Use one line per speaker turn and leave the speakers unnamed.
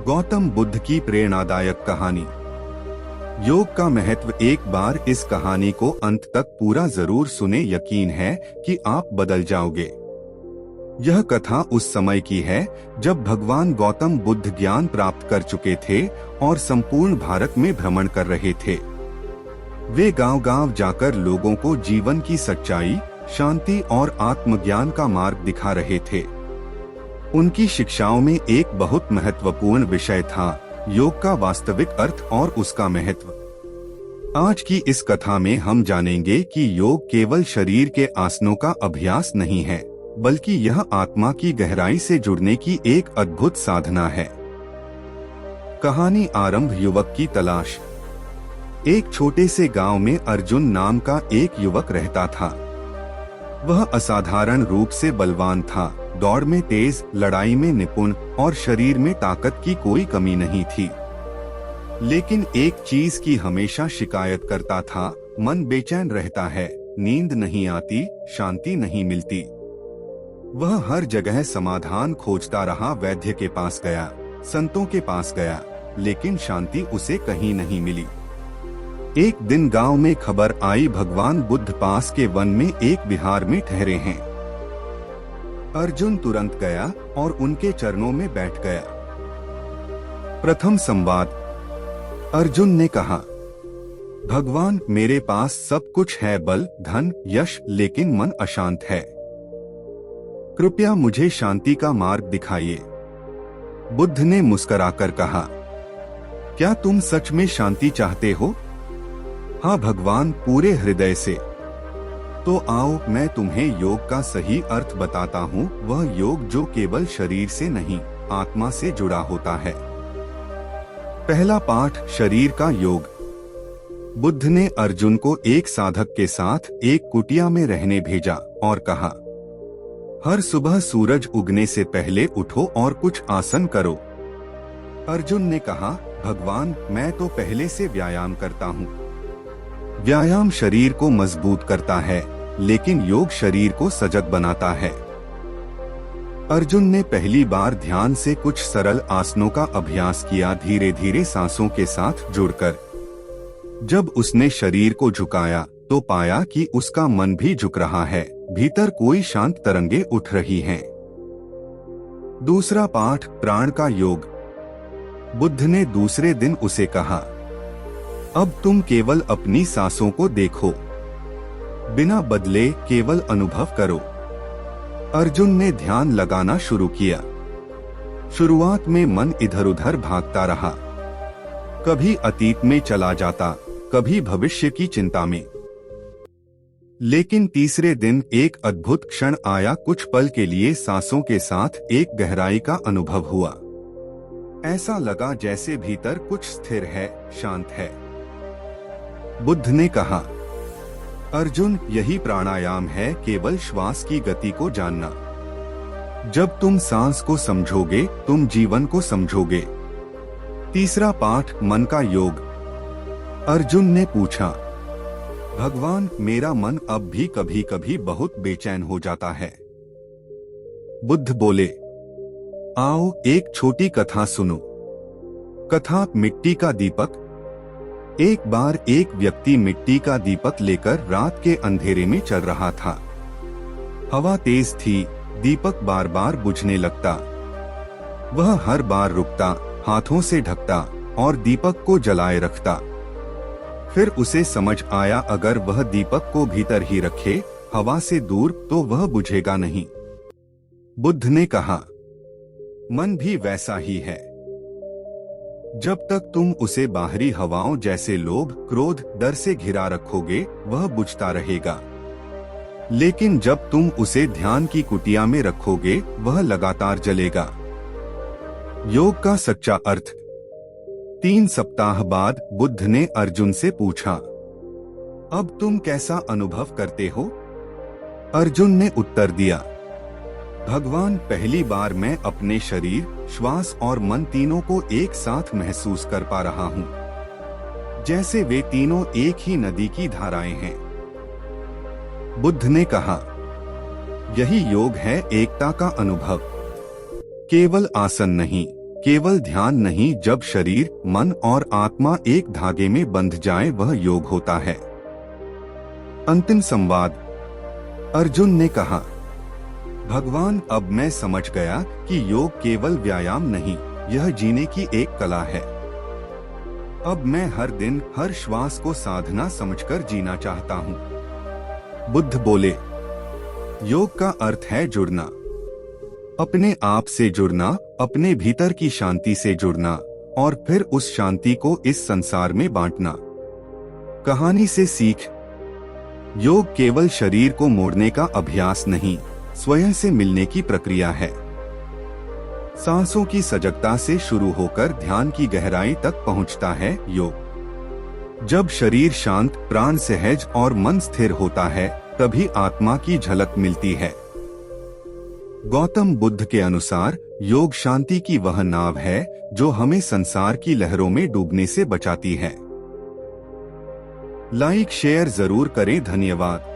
गौतम बुद्ध की प्रेरणादायक कहानी। योग का महत्व। एक बार इस कहानी को अंत तक पूरा जरूर सुने, यकीन है कि आप बदल जाओगे। यह कथा उस समय की है जब भगवान गौतम बुद्ध ज्ञान प्राप्त कर चुके थे और संपूर्ण भारत में भ्रमण कर रहे थे। वे गांव-गांव जाकर लोगों को जीवन की सच्चाई, शांति और आत्मज्ञान का मार्ग दिखा रहे थे। उनकी शिक्षाओं में एक बहुत महत्वपूर्ण विषय था योग का वास्तविक अर्थ और उसका महत्व। आज की इस कथा में हम जानेंगे कि योग केवल शरीर के आसनों का अभ्यास नहीं है, बल्कि यह आत्मा की गहराई से जुड़ने की एक अद्भुत साधना है। कहानी आरंभ। युवक की तलाश। एक छोटे से गांव में अर्जुन नाम का एक युवक रहता था। वह असाधारण रूप से बलवान था, दौड़ में तेज, लड़ाई में निपुण और शरीर में ताकत की कोई कमी नहीं थी। लेकिन एक चीज की हमेशा शिकायत करता था, मन बेचैन रहता है, नींद नहीं आती, शांति नहीं मिलती। वह हर जगह समाधान खोजता रहा, वैद्य के पास गया, संतों के पास गया, लेकिन शांति उसे कहीं नहीं मिली। एक दिन गांव में खबर आई, भगवान बुद्ध पास के वन में एक विहार में ठहरे हैं। अर्जुन तुरंत गया और उनके चरणों में बैठ गया। प्रथम संवाद। अर्जुन ने कहा, भगवान, मेरे पास सब कुछ है, बल, धन, यश, लेकिन मन अशांत है। कृपया मुझे शांति का मार्ग दिखाइए। बुद्ध ने मुस्कुराकर कहा, क्या तुम सच में शांति चाहते हो? हाँ भगवान, पूरे हृदय से। तो आओ, मैं तुम्हें योग का सही अर्थ बताता हूँ, वह योग जो केवल शरीर से नहीं, आत्मा से जुड़ा होता है। पहला पाठ, शरीर का योग। बुद्ध ने अर्जुन को एक साधक के साथ एक कुटिया में रहने भेजा और कहा, हर सुबह सूरज उगने से पहले उठो और कुछ आसन करो। अर्जुन ने कहा, भगवान, मैं तो पहले से व्यायाम करता हूँ। व्यायाम शरीर को मजबूत करता है, लेकिन योग शरीर को सजग बनाता है। अर्जुन ने पहली बार ध्यान से कुछ सरल आसनों का अभ्यास किया, धीरे धीरे सांसों के साथ जुड़कर। जब उसने शरीर को झुकाया तो पाया कि उसका मन भी झुक रहा है, भीतर कोई शांत तरंगे उठ रही हैं। दूसरा पाठ, प्राण का योग। बुद्ध ने दूसरे दिन उसे कहा, अब तुम केवल अपनी सांसों को देखो, बिना बदले केवल अनुभव करो। अर्जुन ने ध्यान लगाना शुरू किया। शुरुआत में मन इधर उधर भागता रहा, कभी अतीत में चला जाता, कभी भविष्य की चिंता में। लेकिन तीसरे दिन एक अद्भुत क्षण आया, कुछ पल के लिए सांसों के साथ एक गहराई का अनुभव हुआ। ऐसा लगा जैसे भीतर कुछ स्थिर है, शांत है। बुद्ध ने कहा, अर्जुन, यही प्राणायाम है, केवल श्वास की गति को जानना। जब तुम सांस को समझोगे, तुम जीवन को समझोगे। तीसरा पाठ, मन का योग। अर्जुन ने पूछा, भगवान, मेरा मन अब भी कभी कभी बहुत बेचैन हो जाता है। बुद्ध बोले, आओ एक छोटी कथा सुनो। कथा, मिट्टी का दीपक। एक बार एक व्यक्ति मिट्टी का दीपक लेकर रात के अंधेरे में चल रहा था। हवा तेज थी, दीपक बार बार बुझने लगता। वह हर बार रुकता, हाथों से ढकता और दीपक को जलाए रखता। फिर उसे समझ आया, अगर वह दीपक को भीतर ही रखे, हवा से दूर, तो वह बुझेगा नहीं। बुद्ध ने कहा, मन भी वैसा ही है। जब तक तुम उसे बाहरी हवाओं जैसे लोभ, क्रोध, डर से घिरा रखोगे, वह बुझता रहेगा। लेकिन जब तुम उसे ध्यान की कुटिया में रखोगे, वह लगातार जलेगा। योग का सच्चा अर्थ। 3 सप्ताह बाद बुद्ध ने अर्जुन से पूछा, अब तुम कैसा अनुभव करते हो? अर्जुन ने उत्तर दिया, भगवान, पहली बार मैं अपने शरीर, श्वास और मन तीनों को एक साथ महसूस कर पा रहा हूँ, जैसे वे तीनों एक ही नदी की धाराएं हैं। बुद्ध ने कहा, यही योग है, एकता का अनुभव। केवल आसन नहीं, केवल ध्यान नहीं, जब शरीर, मन और आत्मा एक धागे में बंध जाए वह योग होता है। अंतिम संवाद। अर्जुन ने कहा, भगवान, अब मैं समझ गया कि योग केवल व्यायाम नहीं, यह जीने की एक कला है। अब मैं हर दिन, हर श्वास को साधना समझकर जीना चाहता हूँ। बुद्ध बोले, योग का अर्थ है जुड़ना, अपने आप से जुड़ना, अपने भीतर की शांति से जुड़ना और फिर उस शांति को इस संसार में बांटना। कहानी से सीख। योग केवल शरीर को मोड़ने का अभ्यास नहीं, स्वयं से मिलने की प्रक्रिया है। सांसों की सजगता से शुरू होकर ध्यान की गहराई तक पहुंचता है योग। जब शरीर शांत, प्राण सहज और मन स्थिर होता है, तभी आत्मा की झलक मिलती है। गौतम बुद्ध के अनुसार योग शांति की वह नाव है जो हमें संसार की लहरों में डूबने से बचाती है। लाइक शेयर जरूर करें। धन्यवाद।